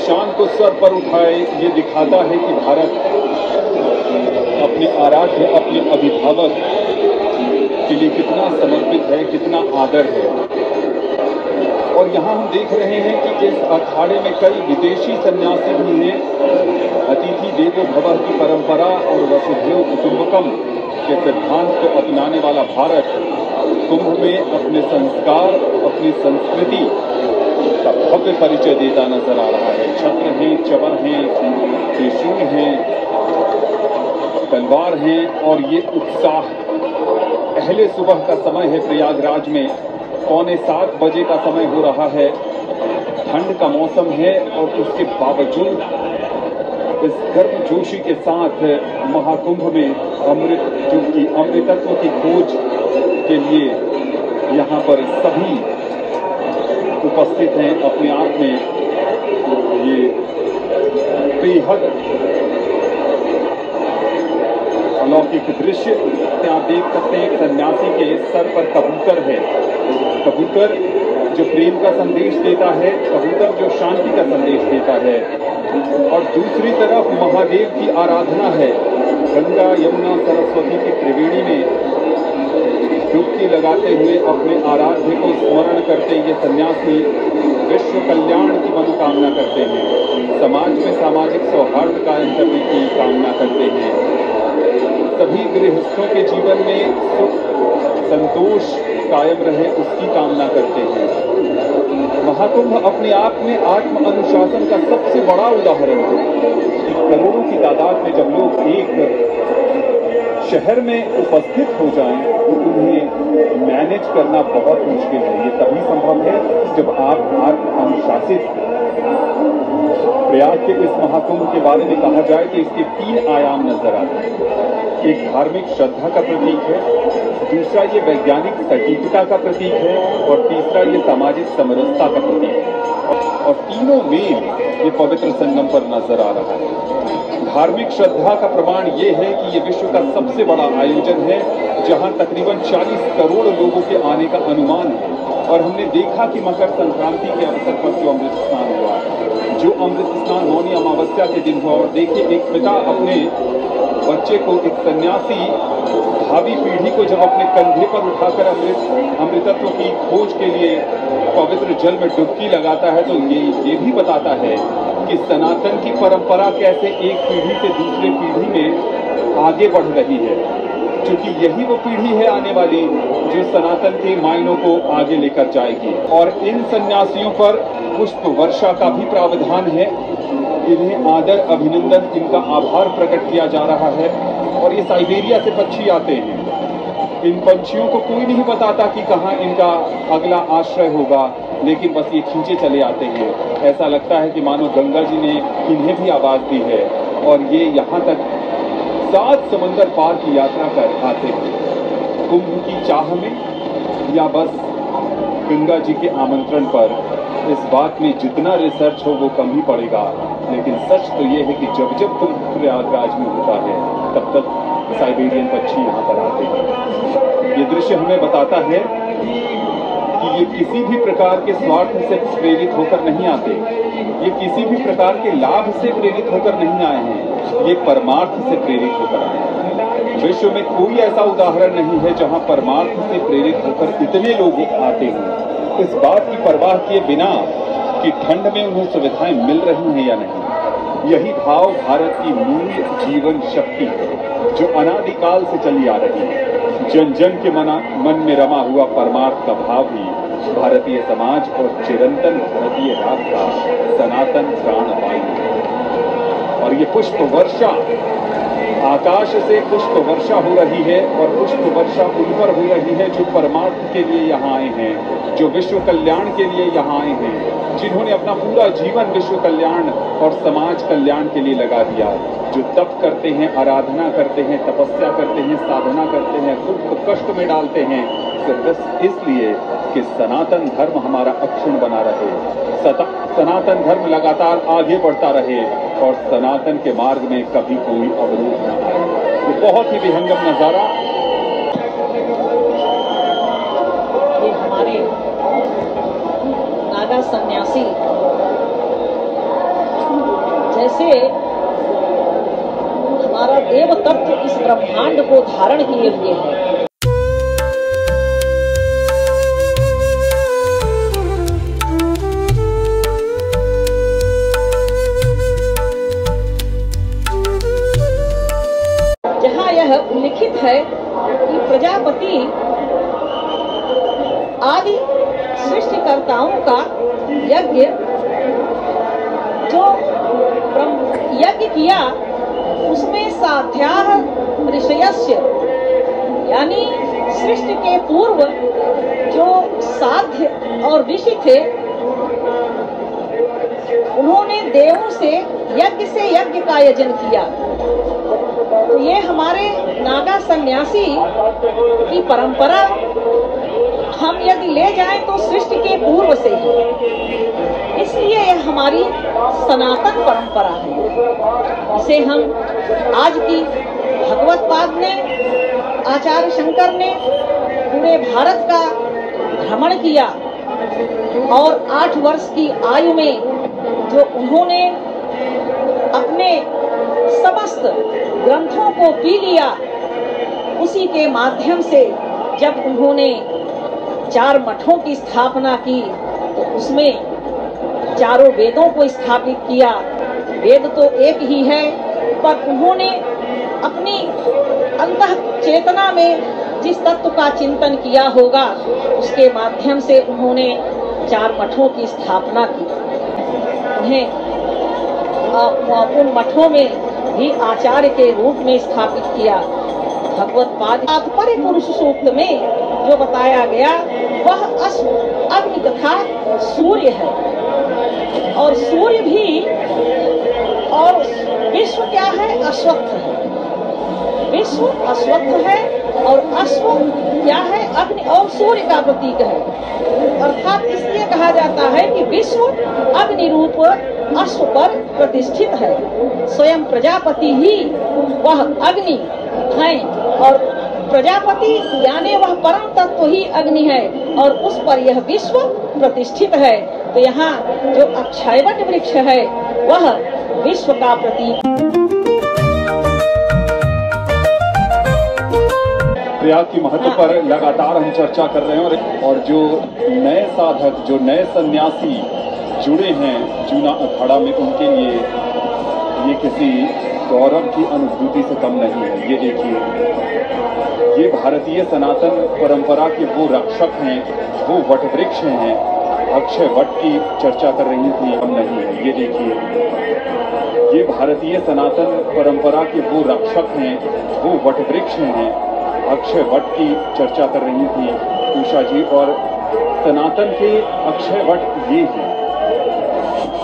निशान को सर पर उठाए, ये दिखाता है कि भारत अपने आराध्य, अपने अभिभावक के लिए कितना समर्पित है, कितना आदर है। और यहाँ हम देख रहे हैं कि इस अखाड़े में कई विदेशी सन्यासी भी हैं। अतिथि देवो भवः की परंपरा और वसुधैव कुटुंबकम के सिद्धांत को अपनाने वाला भारत कुंभ में अपने संस्कार, अपनी संस्कृति का भव्य परिचय देता नजर आ रहा है। छत्र हैं, चवर हैं, त्रिशूल हैं, तलवार हैं और ये उत्साह। पहले सुबह का समय है प्रयागराज में, 6:45 बजे का समय हो रहा है। ठंड का मौसम है और उसके बावजूद इस गर्मजोशी के साथ महाकुंभ में अमृतत्व की खोज के लिए यहाँ पर सभी उपस्थित हैं। अपने आप में ये बेहद अलौकिक दृश्य आप देख सकते हैं। एक सन्यासी के सर पर कबूतर है। कबूतर जो प्रेम का संदेश देता है, कबूतर जो शांति का संदेश देता है। और दूसरी तरफ महादेव की आराधना है। गंगा यमुना सरस्वती की त्रिवेणी में डुबकी लगाते हुए अपने आराध्य को स्मरण करते ये सन्यासी विश्व कल्याण की मनोकामना करते हैं। समाज में सामाजिक सौहार्द कायम करने की कामना करते हैं। सभी गृहस्थों के जीवन में सुख संतोष कायम रहे उसकी कामना करते हैं। महाकुंभ अपने आप में आत्म अनुशासन का सबसे बड़ा उदाहरण है। करोड़ों की तादाद में जब लोग एक शहर में उपस्थित हो जाएं तो उन्हें मैनेज करना बहुत मुश्किल है। ये तभी संभव है जब आप आत्म अनुशासित हैं। प्रयाग के इस महाकुंभ के बारे में कहा जाए तो इसके 3 आयाम नजर आते हैं। एक धार्मिक श्रद्धा का प्रतीक है, दूसरा ये वैज्ञानिक सटीकता का प्रतीक है और तीसरा ये सामाजिक समरसता का प्रतीक है। और तीनों में ये पवित्र संगम पर नजर आ रहा है। धार्मिक श्रद्धा का प्रमाण ये है कि ये विश्व का सबसे बड़ा आयोजन है जहां तकरीबन 40 करोड़ लोगों के आने का अनुमान है। और हमने देखा कि मकर संक्रांति के अवसर पर जो अमृत स्नान हुआ, जो अमृत स्नान मौनी अमावस्या के दिन हुआ। और देखिए, एक पिता अपने बच्चे को, एक सन्यासी भावी पीढ़ी को जब अपने कंधे पर उठाकर अमृतत्व की खोज के लिए पवित्र जल में डुबकी लगाता है, तो ये भी बताता है कि सनातन की परंपरा कैसे एक पीढ़ी से दूसरे पीढ़ी में आगे बढ़ रही है। क्योंकि यही वो पीढ़ी है आने वाली जो सनातन के मायनों को आगे लेकर जाएगी। और इन सन्यासियों पर पुष्प वर्षा का भी प्रावधान है। इन्हें आदर अभिनंदन, इनका आभार प्रकट किया जा रहा है। और ये साइबेरिया से पक्षी आते हैं। इन पंछियों को कोई नहीं बताता कि कहाँ इनका अगला आश्रय होगा, लेकिन बस ये खींचे चले आते हैं। ऐसा लगता है कि मानो गंगा जी ने इन्हें भी आवाज दी है और ये यहाँ तक 7 समंदर पार की यात्रा कर आते हैं। कुंभ की चाह में या बस गंगा जी के आमंत्रण पर, इस बात में जितना रिसर्च हो वो कम ही पड़ेगा। लेकिन सच तो ये है कि जब जब कुंभ प्रयागराज में होता है तब तक साइबेरियन पक्षी यहाँ पर आते हैं। ये दृश्य हमें बताता है कि ये किसी भी प्रकार के स्वार्थ से प्रेरित होकर नहीं आते। ये किसी भी प्रकार के लाभ से प्रेरित होकर नहीं आए हैं। ये परमार्थ से प्रेरित होकर आए हैं। विश्व में कोई ऐसा उदाहरण नहीं है जहां परमार्थ से प्रेरित होकर इतने लोग आते हैं, इस बात की परवाह किए बिना कि ठंड में उन्हें सुविधाएं मिल रही हैं या नहीं। यही भाव भारत की मूल जीवन शक्ति है जो अनादिकाल से चली आ रही है। जन जन के मन में रमा हुआ परमार्थ का भाव ही भारतीय समाज और चिरंतन भारतीय राग का सनातन प्राणवायु है। और ये पुष्प वर्षा, आकाश से पुष्प वर्षा हो रही है और पुष्प वर्षा उन पर हो रही है जो परमार्थ के लिए यहाँ आए हैं, जो विश्व कल्याण के लिए यहाँ आए हैं, जिन्होंने अपना पूरा जीवन विश्व कल्याण और समाज कल्याण के लिए लगा दिया, जो तप करते हैं, आराधना करते हैं, तपस्या करते हैं, साधना करते हैं, खुद को कष्ट में डालते हैं, सिर्फ बस इसलिए कि सनातन धर्म हमारा अक्षुण्ण बना रहे, सनातन धर्म लगातार आगे बढ़ता रहे और सनातन के मार्ग में कभी कोई अवरोध न आए। ये बहुत ही विहंगम नजारा। ये हमारे नागा सन्यासी जैसे हमारा देव तत्व इस ब्रह्मांड को धारण किए हुए है। जहाँ यह उल्लिखित है कि प्रजापति आदि सृष्टिकर्ताओं का यज्ञ जो यज्ञ किया उसमें साध्याः ऋषयस्य यानी सृष्टि के पूर्व जो साध्य और ऋषि थे उन्होंने देवों से यज्ञ का आयोजन किया। तो ये हमारे नागा सन्यासी की परंपरा हम यदि ले जाएं तो सृष्टि के पूर्व से ही, इसलिए यह हमारी सनातन परंपरा है। इसे हम आज की भगवत पाद ने, आचार्य शंकर ने पूरे भारत का भ्रमण किया और 8 वर्ष की आयु में जो उन्होंने अपने समस्त ग्रंथों को पी लिया, उसी के माध्यम से जब उन्होंने 4 मठों की स्थापना की तो उसमें चारों वेदों को स्थापित किया। वेद तो एक ही है, पर उन्होंने अपनी अंतः चेतना में जिस तत्व का चिंतन किया होगा उसके माध्यम से उन्होंने 4 मठों की स्थापना की। उन्हें उन मठों में भी आचार्य के रूप में स्थापित किया। भगवत पाद तात्पर्य पुरुष सूक्त में जो बताया गया वह अग्नि तथा सूर्य है, और सूर्य भी और विश्व क्या है? अश्वत्थ है। विश्व अश्वत्थ है और अश्व क्या है? अग्नि और सूर्य का प्रतीक है। अर्थात इसलिए कहा जाता है कि विश्व अग्नि रूप अश्व पर प्रतिष्ठित है। स्वयं प्रजापति ही वह अग्नि है और प्रजापति यानी वह परम तत्व ही अग्नि है और उस पर यह विश्व प्रतिष्ठित है। तो यहाँ जो अक्षयवट वृक्ष है वह विश्व का प्रतीक। प्रयाग की महत्व पर लगातार हम चर्चा कर रहे हैं और जो नए साधक, जो नए सन्यासी जुड़े हैं जूना अखाड़ा में, उनके लिए ये किसी गौरव की अनुभूति से कम नहीं है। ये देखिए, ये भारतीय सनातन परंपरा के वो रक्षक हैं, वो वट वृक्ष हैं। अक्षय वट की चर्चा कर रही थी, कम नहीं है। ये देखिए, ये भारतीय सनातन परंपरा के वो रक्षक हैं, वो वट वृक्ष हैं। अक्षय वट की चर्चा कर रही थी उषा जी, और सनातन के अक्षय वट ये हैं।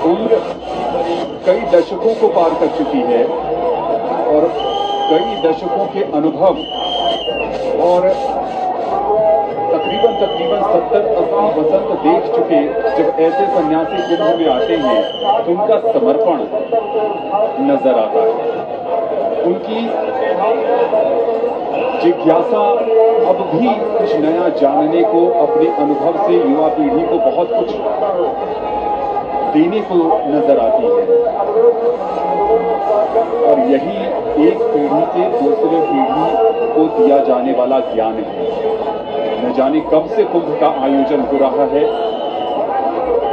उम्र कई दशकों को पार कर चुकी है और कई दशकों के अनुभव और तकरीबन 70-80 वसंत देख चुके जब ऐसे सन्यासी कुंभ में आते हैं तो उनका समर्पण नजर आता है। उनकी जिज्ञासा अब भी कुछ नया जानने को, अपने अनुभव से युवा पीढ़ी को बहुत कुछ देने को नजर आती है। और यही एक पीढ़ी से दूसरे पीढ़ी को दिया जाने वाला ज्ञान है। न जाने कब से कुंभ का आयोजन हो रहा है।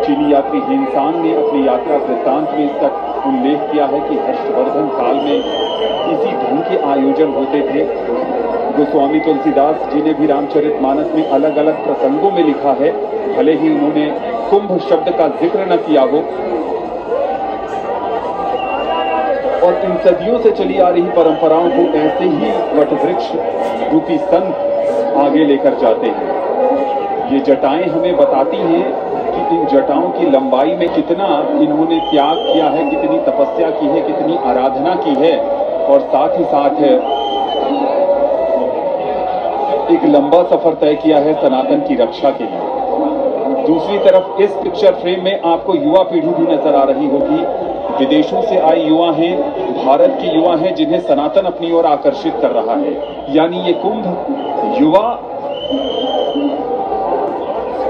चीनी यात्री हिंसान ने अपनी यात्रा वृत्तांत में इसका उल्लेख किया है कि हर्षवर्धन काल में इसी ढंग के आयोजन होते थे। गोस्वामी तुलसीदास जी ने भी रामचरितमानस में अलग अलग प्रसंगों में लिखा है, भले ही उन्होंने कुंभ शब्द का जिक्र न किया हो। और इन सदियों से चली आ रही परंपराओं को ऐसे ही वटवृक्ष रूपी संत आगे लेकर जाते हैं। ये जटाएं हमें बताती हैं कि इन जटाओं की लंबाई में कितना इन्होंने त्याग किया है, कितनी तपस्या की है, कितनी आराधना की है, और साथ ही साथ एक लंबा सफर तय किया है सनातन की रक्षा के लिए। दूसरी तरफ इस पिक्चर फ्रेम में आपको युवा पीढ़ी भी नजर आ रही होगी। विदेशों से आए युवा हैं, भारत के युवा हैं, जिन्हें सनातन अपनी ओर आकर्षित कर रहा है। यानी ये कुंभ युवा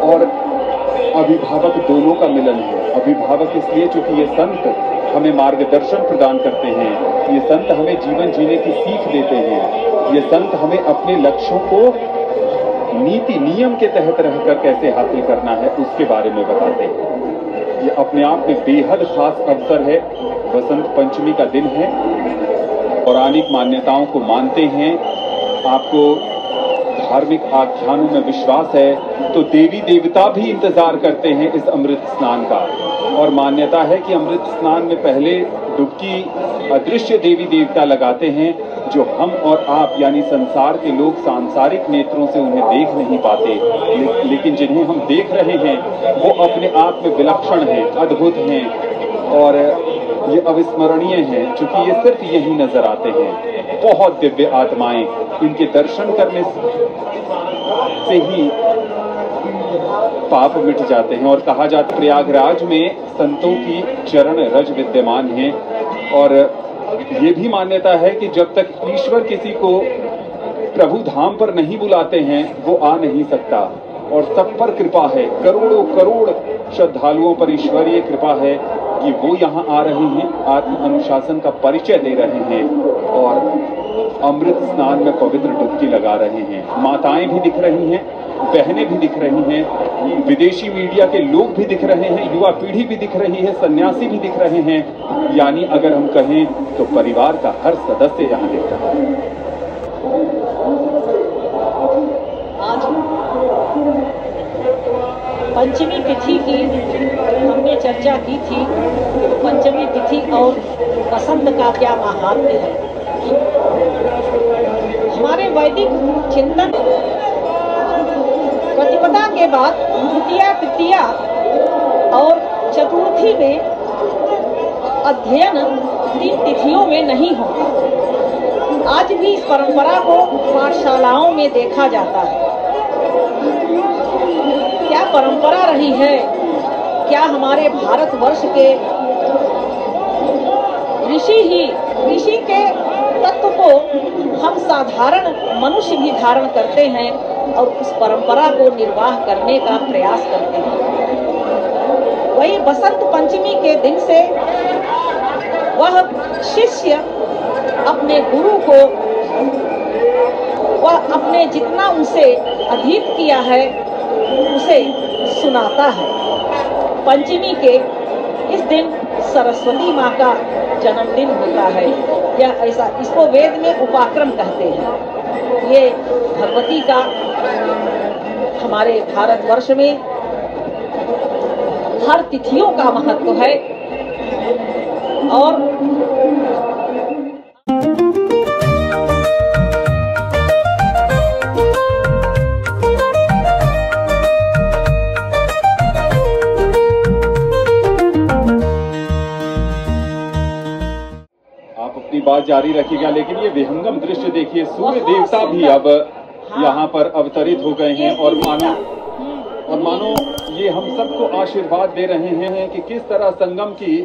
और अभिभावक दोनों का मिलन है। अभिभावक इसलिए चूंकि ये संत हमें मार्गदर्शन प्रदान करते हैं। ये संत हमें जीवन जीने की सीख देते हैं। ये संत हमें अपने लक्ष्यों को नीति नियम के तहत रहकर कैसे हासिल करना है उसके बारे में बताते हैं। ये अपने आप में बेहद खास अवसर है। बसंत पंचमी का दिन है। पौराणिक मान्यताओं को मानते हैं, आपको धार्मिक आख्यानों में विश्वास है, तो देवी देवता भी इंतजार करते हैं इस अमृत स्नान का। और मान्यता है कि अमृत स्नान में पहले डुबकी अदृश्य देवी देवता लगाते हैं, जो हम और आप यानी संसार के लोग सांसारिक नेत्रों से उन्हें देख नहीं पाते, लेकिन जिन्हें हम देख रहे हैं वो अपने आप में विलक्षण हैं, अद्भुत हैं और ये अविस्मरणीय हैं, क्योंकि ये सिर्फ यही नजर आते हैं। बहुत दिव्य आत्माएं, इनके दर्शन करने से ही पाप मिट जाते हैं। और कहा जाता है प्रयागराज में संतों की चरण रज विद्यमान हैं। और ये भी मान्यता है कि जब तक ईश्वर किसी को प्रभु धाम पर नहीं बुलाते हैं वो आ नहीं सकता। और सब पर कृपा है, करोड़ों करोड़ श्रद्धालुओं पर ईश्वरीय कृपा है कि वो यहाँ आ रहे हैं, आत्म अनुशासन का परिचय दे रहे हैं और अमृत स्नान में पवित्र डुबकी लगा रहे हैं। माताएं भी दिख रही हैं, बहनें भी दिख रही हैं, विदेशी मीडिया के लोग भी दिख रहे हैं, युवा पीढ़ी भी दिख रही है, सन्यासी भी दिख रहे हैं। यानी अगर हम कहें तो परिवार का हर सदस्य यहाँ दिख रहा है। आज पंचमी तिथि की हमने चर्चा की थी। पंचमी तिथि और बसंत का क्या महात्म्य है। हमारे वैदिक चिंतन प्रतिपदा के बाद द्वितीया तृतीया और चतुर्थी में अध्ययन 3 तिथियों में नहीं होता। आज भी इस परंपरा को पाठशालाओं में देखा जाता है। क्या परंपरा रही है, क्या हमारे भारतवर्ष के ऋषि के तत्व को हम साधारण मनुष्य भी धारण करते हैं और उस परंपरा को निर्वाह करने का प्रयास करते हैं। वही बसंत पंचमी के दिन से वह शिष्य अपने गुरु को वह अपने जितना उसे अधीत किया है उसे सुनाता है। पंचमी के इस दिन सरस्वती माँ का जन्मदिन होता है। यह ऐसा, इसको वेद में उपाक्रम कहते हैं। ये भगवती का हमारे भारतवर्ष में हर तिथियों का महत्व है। और बात जारी रखिएगा, लेकिन ये विहंगम दृश्य देखिए, सूर्य देवता भी अब यहाँ पर अवतरित हो गए हैं और मानो ये हम सबको आशीर्वाद दे रहे हैं कि किस तरह संगम की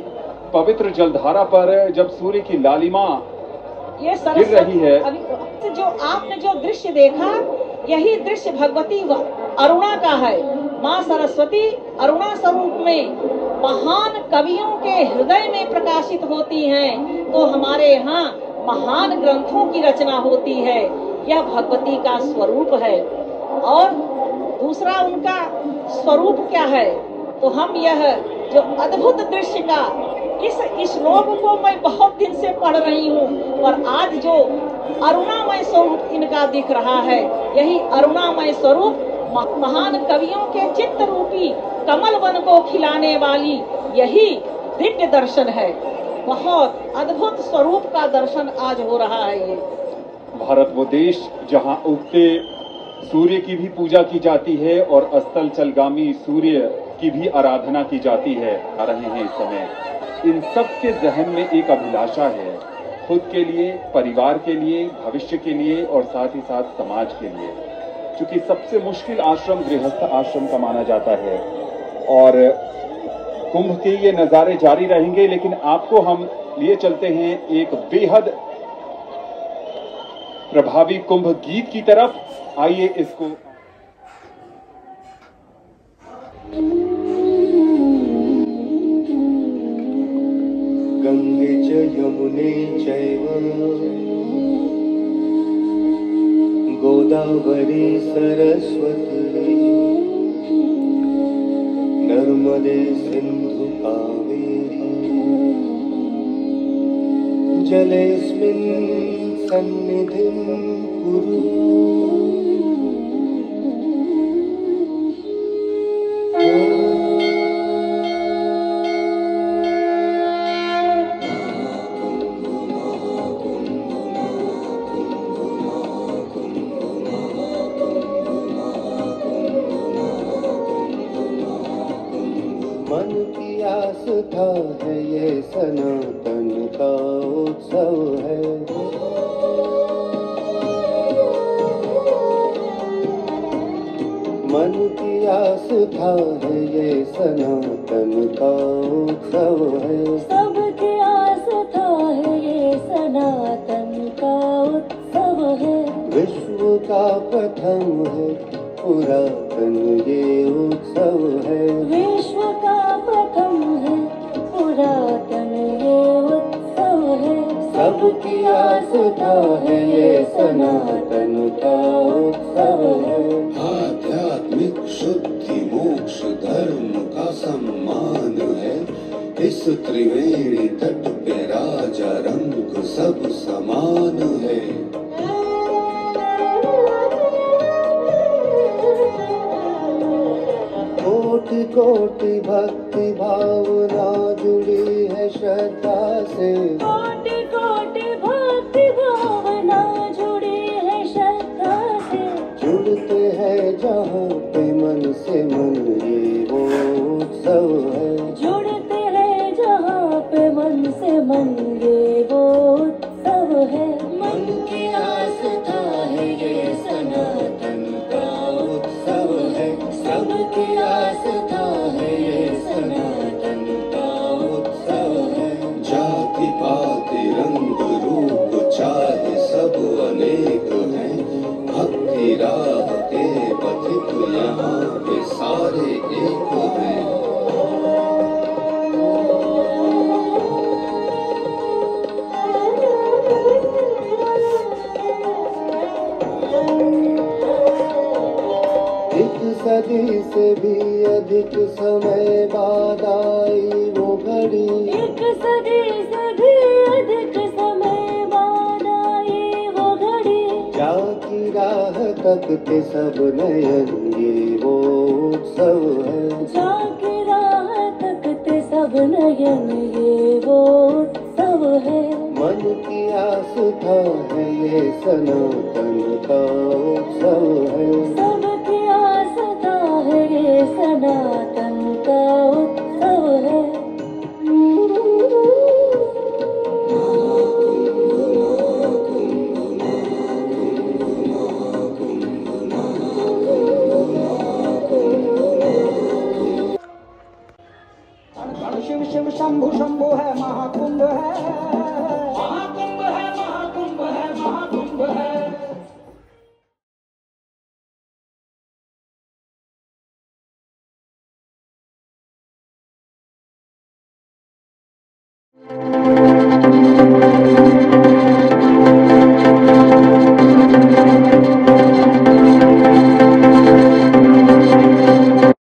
पवित्र जलधारा पर जब सूर्य की लालिमा ये गिर रही है। जो आपने जो दृश्य देखा, यही दृश्य भगवती अरुणा का है। माँ सरस्वती अरुणा स्वरूप में महान कवियों के हृदय में प्रकाशित होती हैं, तो हमारे यहाँ महान ग्रंथों की रचना होती है। यह भगवती का स्वरूप है। और दूसरा उनका स्वरूप क्या है, तो हम यह जो अद्भुत दृश्य का इस श्लोक को मैं बहुत दिन से पढ़ रही हूँ, और आज जो अरुणामय स्वरूप इनका दिख रहा है, यही अरुणामय स्वरूप महान कवियों के चित्त रूपी कमल वन को खिलाने वाली यही दिव्य दर्शन है। बहुत अद्भुत स्वरूप का दर्शन आज हो रहा है। ये भारत वो देश जहाँ उगते सूर्य की भी पूजा की जाती है और अस्तल चलगामी सूर्य की भी आराधना की जाती है। आ रहे हैं इस समय, इन सब के जहन में एक अभिलाषा है, खुद के लिए, परिवार के लिए, भविष्य के लिए और साथ ही साथ समाज के लिए। क्योंकि सबसे मुश्किल आश्रम गृहस्थ आश्रम का माना जाता है। और कुंभ के ये नजारे जारी रहेंगे, लेकिन आपको हम लिए चलते हैं एक बेहद प्रभावी कुंभ गीत की तरफ। आइए इसको चैव गोदावरी सरस्वती नर्मदे सिन्धु कावेरी जलेऽस्मिन् सन्निधिं कुरु। मन की आस्था है ये सनातन का उत्सव है। मन की आस्था है ये सनातन का उत्सव है। सबकी आस्था है ये सनातन का उत्सव है। विश्व का प्रथम है पुरातन ये उत्सव है। विश्व का प्रथम है पुरातन ये उत्सव है। सबकी आस्था है ये सनातन का उत्सव है। आध्यात्मिक शुद्धि मोक्ष धर्म का सम्मान है। इस त्रिवेणी तट पे राजा रंग सब समान है। कोटि कोटि भक्ति भावना जुड़ी है श्रद्धा से। कोटि कोटि भक्ति भावना जुड़ी है श्रद्धा से। जुड़ते हैं जहाँ पे मन से मन ये वो उत्सव है। जुड़ते हैं जहाँ पे मन से मन ये वो उत्सव है। मन की आस्था है ये सनातन का उत्सव है। सबकी आस्था है ये सनातन का उत्सव है। जाति पाति रंग रूप चाहे सब अनेक हैं। भक्ति राह के पथिक यहाँ पे सारे एक हैं। एक सदी से भी अधिक समय बाद आई वो घड़ी। एक सदी से भी अधिक समय बाद आई वो घड़ी। जाकी राह तकते सब नयन ये वो उत्सव है। जाके राह तकते सब नयन ये वो उत्सव है। मन की आस्था है ये सनातन का उत्सव है। सबकी आस्था है ये सनातन का उत्सव है। शिव शिव शंभु शंभु है महाकुंभ है। महाकुंभ है महाकुंभ है महाकुंभ है।